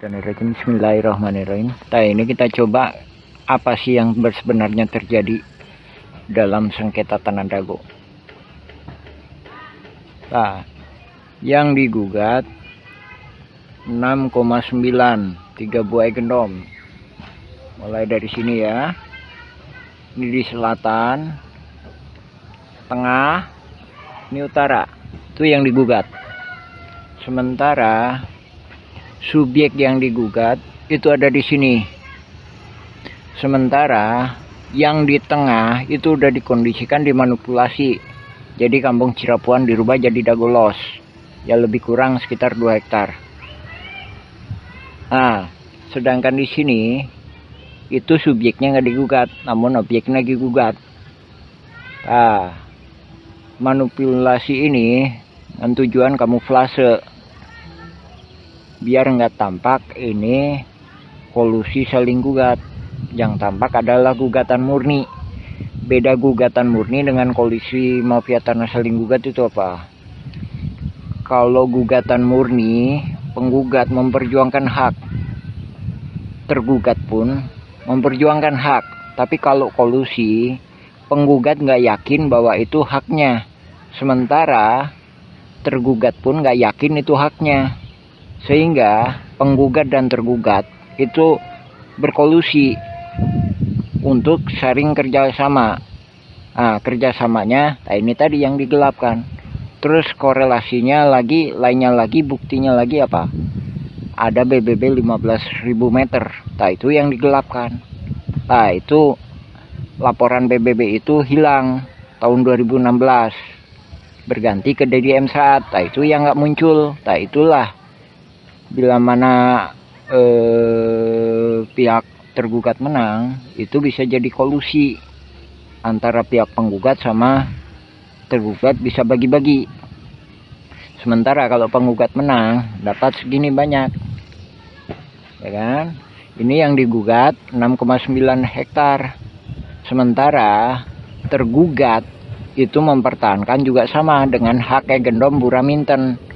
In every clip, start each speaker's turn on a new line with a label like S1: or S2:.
S1: Bismillahirrahmanirrahim. Nah, ini kita coba apa sih yang sebenarnya terjadi dalam sengketa Tanah Dago. Nah, yang digugat 6,9 3 buah gendom. Mulai dari sini ya. Ini di selatan, tengah, ini utara. Itu yang digugat. Sementara subjek yang digugat itu ada di sini. Sementara yang di tengah itu udah dikondisikan, dimanipulasi. Jadi kampung Cirapuan dirubah jadi Dagolos. Ya lebih kurang sekitar 2 hektar. Nah, sedangkan di sini itu subjeknya nggak digugat, namun objeknya digugat. Nah, manipulasi ini dengan tujuan kamuflase, biar nggak tampak ini kolusi saling gugat. Yang tampak adalah gugatan murni. Beda gugatan murni dengan kolusi mafia tanah saling gugat itu apa? Kalau gugatan murni, penggugat memperjuangkan hak, tergugat pun memperjuangkan hak. Tapi kalau kolusi, penggugat nggak yakin bahwa itu haknya, sementara tergugat pun nggak yakin itu haknya. Sehingga penggugat dan tergugat itu berkolusi untuk saling kerjasama. Nah, kerjasamanya, nah ini tadi yang digelapkan. Terus korelasinya lagi, lainnya lagi, buktinya lagi apa? Ada BBB 15.000 meter. Nah itu yang digelapkan. Nah itu laporan BBB itu hilang tahun 2016. Berganti ke Dedi M Saat. Nah itu yang nggak muncul. Nah itulah bila mana pihak tergugat menang, itu bisa jadi kolusi antara pihak penggugat sama tergugat, bisa bagi-bagi. Sementara kalau penggugat menang dapat segini banyak, ya kan? Ini yang digugat 6,9 hektar. Sementara tergugat itu mempertahankan juga sama dengan hak gendom Buraminten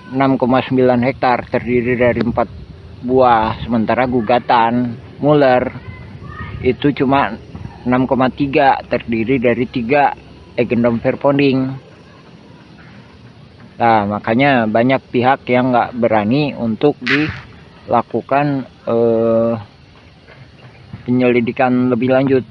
S1: 6,9 hektar, terdiri dari 4 buah. Sementara gugatan Muller itu cuma 6,3, terdiri dari 3 gendom Verponding. Nah makanya banyak pihak yang nggak berani untuk dilakukan penyelidikan lebih lanjut.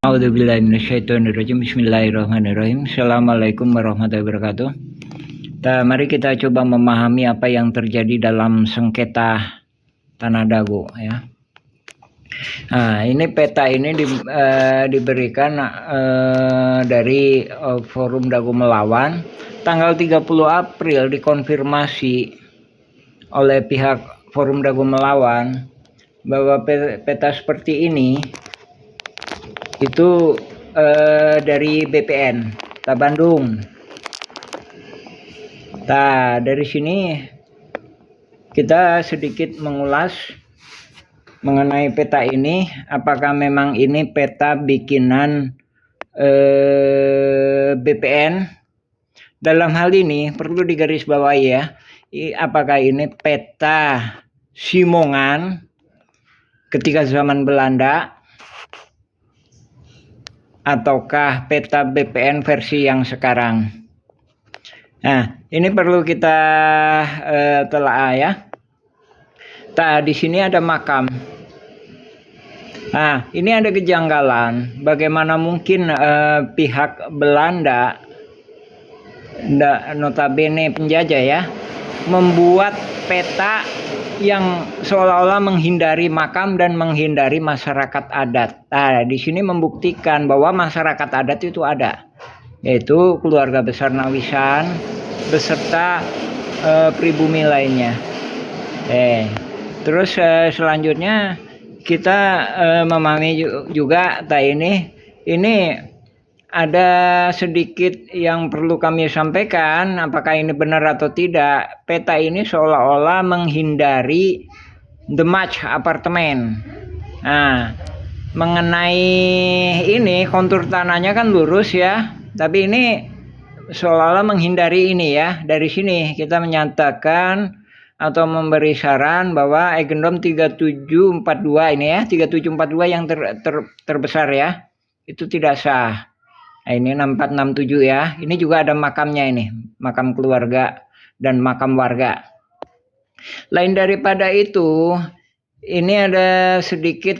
S1: Bismillahirrahmanirrahim. Assalamualaikum warahmatullahi wabarakatuh. Nah, mari kita coba memahami apa yang terjadi dalam sengketa Tanah Dago ya. Nah, ini peta ini diberikan dari Forum Dago Melawan tanggal 30 April, dikonfirmasi oleh pihak Forum Dago Melawan bahwa peta seperti ini itu dari BPN Bandung. Nah, dari sini kita sedikit mengulas mengenai peta ini. Apakah memang ini peta bikinan BPN? Dalam hal ini perlu digarisbawahi ya, apakah ini peta Simongan ketika zaman Belanda, ataukah peta BPN versi yang sekarang? Nah, ini perlu kita telaah ya. Nah, di sini ada makam. Nah, ini ada kejanggalan. Bagaimana mungkin pihak Belanda, notabene penjajah ya, membuat peta yang seolah-olah menghindari makam dan menghindari masyarakat adat. Nah, di sini membuktikan bahwa masyarakat adat itu ada, yaitu keluarga besar Nawisan beserta pribumi lainnya. Terus selanjutnya kita memahami juga, ini ada sedikit yang perlu kami sampaikan. Apakah ini benar atau tidak? Peta ini seolah-olah menghindari The Match apartemen. Nah, mengenai ini kontur tanahnya kan lurus ya, tapi ini seolah-olah menghindari ini ya. Dari sini kita menyatakan atau memberi saran bahwa Eigendom 3742 ini ya, 3742 yang terbesar ya, itu tidak sah. Nah, ini 6467 ya. Ini juga ada makamnya ini, makam keluarga dan makam warga. Lain daripada itu, ini ada sedikit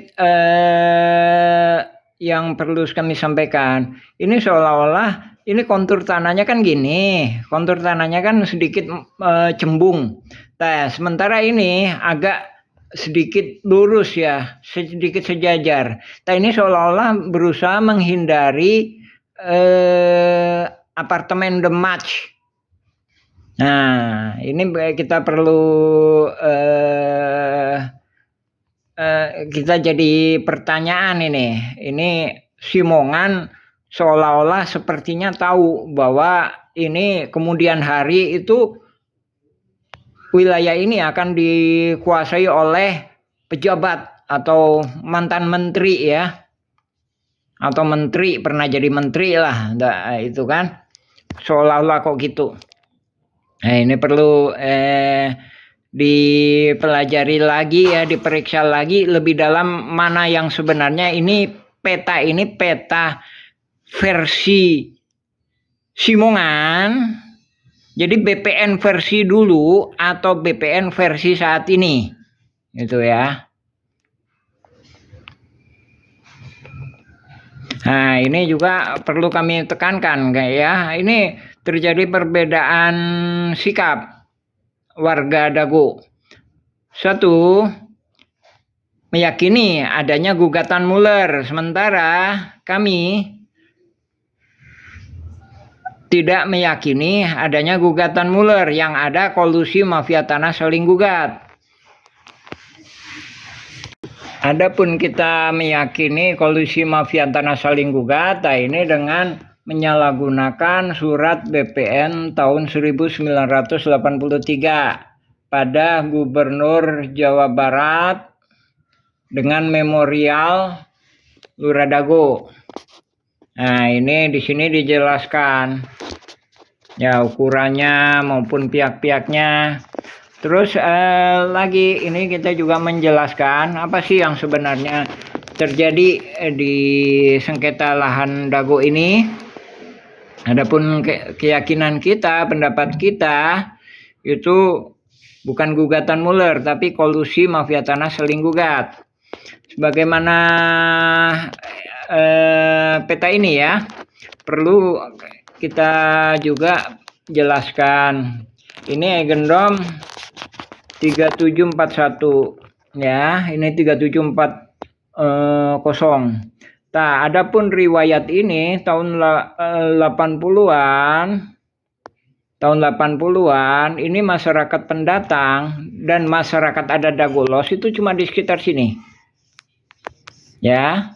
S1: yang perlu kami sampaikan. Ini seolah-olah ini kontur tanahnya kan gini, kontur tanahnya kan sedikit cembung. Nah, sementara ini agak sedikit lurus ya, sedikit sejajar. Nah, ini seolah-olah berusaha menghindari apartemen The Match. Nah, ini kita perlu kita jadi pertanyaan ini. Ini Simongan seolah-olah sepertinya tahu bahwa ini kemudian hari itu wilayah ini akan dikuasai oleh pejabat atau mantan menteri ya. Atau menteri, pernah jadi menteri lah, itu kan. Seolah-olah kok gitu. Nah, ini perlu dipelajari lagi ya, diperiksa lagi lebih dalam mana yang sebenarnya. Ini peta versi Simongan. Jadi BPN versi dulu atau BPN versi saat ini. Gitu ya. Nah, ini juga perlu kami tekankan ya. Ini terjadi perbedaan sikap warga Dago. Satu, meyakini adanya gugatan Mueller, sementara kami tidak meyakini adanya gugatan Mueller, yang ada kolusi mafia tanah saling gugat. Adapun kita meyakini kolusi mafia tanah saling gugat, nah ini dengan menyalahgunakan surat BPN tahun 1983 pada Gubernur Jawa Barat dengan memorial Lurah Dago. Nah, ini di sini dijelaskan ya ukurannya maupun pihak-pihaknya. Terus lagi ini kita juga menjelaskan apa sih yang sebenarnya terjadi di sengketa lahan Dago ini. Adapun keyakinan kita, pendapat kita itu bukan gugatan Mueller tapi kolusi mafia tanah saling gugat. Sebagaimana peta ini ya, perlu kita juga jelaskan. Ini Eigendom 3741 ya, ini 3740. Nah, adapun riwayat ini tahun 80-an ini masyarakat pendatang dan masyarakat adat Dagolos itu cuma di sekitar sini. Ya.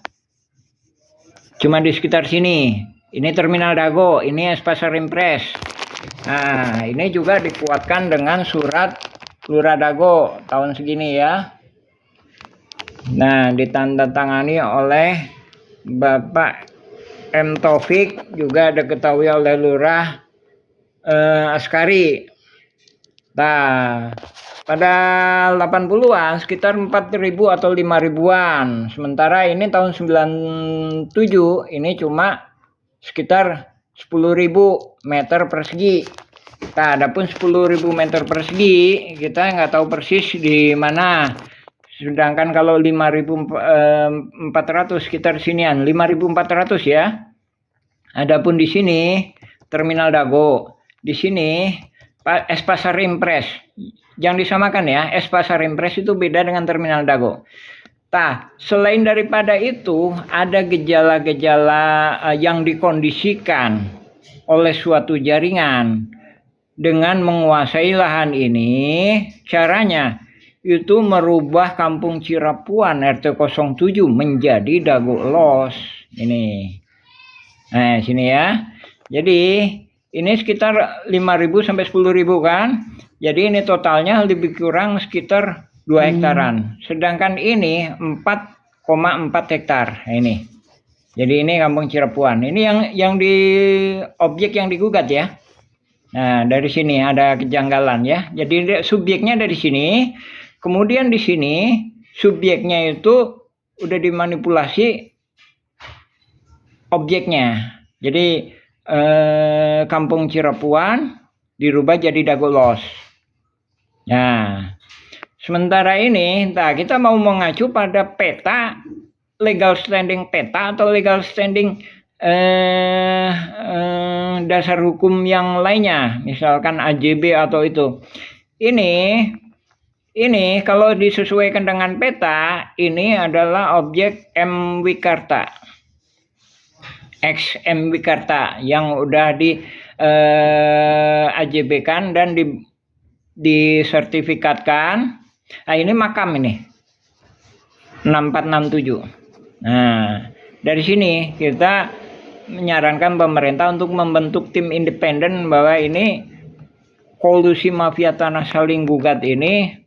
S1: Cuma di sekitar sini. Ini Terminal Dago, ini Pasar Impres. Nah, ini juga dikuatkan dengan surat Lurah Dago tahun segini ya. Nah, ditandatangani oleh Bapak M. Taufik, juga diketahui oleh Lurah Askari. Nah, pada 80-an sekitar 4.000 atau 5.000-an. Sementara ini tahun 97 ini cuma sekitar 10.000 meter persegi. Nah, adapun 10.000 meter persegi kita nggak tahu persis di mana. Sedangkan kalau 5.400 sekitar sinian, 5.400 ya. Adapun di sini Terminal Dago, di sini Pasar Impres. Jangan disamakan ya, Pasar Impres itu beda dengan Terminal Dago. Nah, selain daripada itu ada gejala-gejala yang dikondisikan oleh suatu jaringan dengan menguasai lahan ini. Caranya itu merubah Kampung Cirapuan RT 07 menjadi Dago Los. Ini. Nah, sini ya. Jadi ini sekitar 5.000 sampai 10.000 kan. Jadi ini totalnya lebih kurang sekitar 2 hektaran. Sedangkan ini 4 hektar. Nah, ini. Jadi ini Kampung Cirepuan. Ini yang di objek yang digugat ya. Nah, dari sini ada kejanggalan ya. Jadi subjeknya dari sini, kemudian di sini subjeknya itu udah dimanipulasi objeknya. Jadi Kampung Cirepuan dirubah jadi Dagolos. Nah, sementara ini, kita mau mengacu pada peta, legal standing peta atau legal standing dasar hukum yang lainnya, misalkan AJB atau itu. Ini kalau disesuaikan dengan peta, ini adalah objek M Wikarta, X M Wikarta yang udah di AJB-kan dan disertifikatkan. Nah, ini makam ini 6467. Nah, dari sini kita menyarankan pemerintah untuk membentuk tim independen bahwa ini kolusi mafia tanah saling gugat ini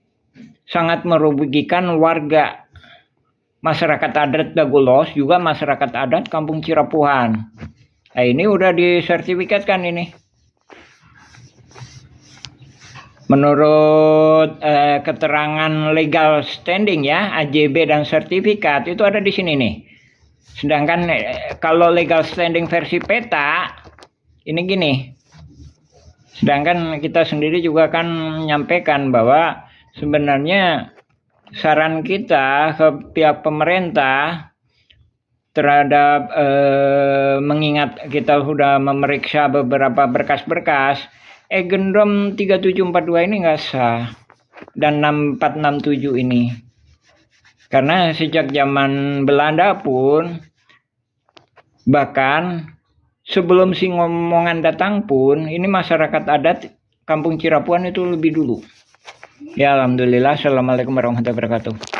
S1: sangat merugikan warga masyarakat adat Dagolos, juga masyarakat adat Kampung Cirepuan. Nah, ini udah disertifikatkan ini. Menurut keterangan legal standing ya, AJB dan sertifikat itu ada di sini nih. Sedangkan kalau legal standing versi peta ini gini. Sedangkan kita sendiri juga akan menyampaikan bahwa sebenarnya saran kita ke pihak pemerintah terhadap mengingat kita sudah memeriksa beberapa berkas-berkas, Gendrom 3742 ini nggak sah, dan 6467 ini. Karena sejak zaman Belanda pun, bahkan sebelum si ngomongan datang pun, ini masyarakat adat Kampung Cirepuan itu lebih dulu. Ya, alhamdulillah. Assalamualaikum warahmatullahi wabarakatuh.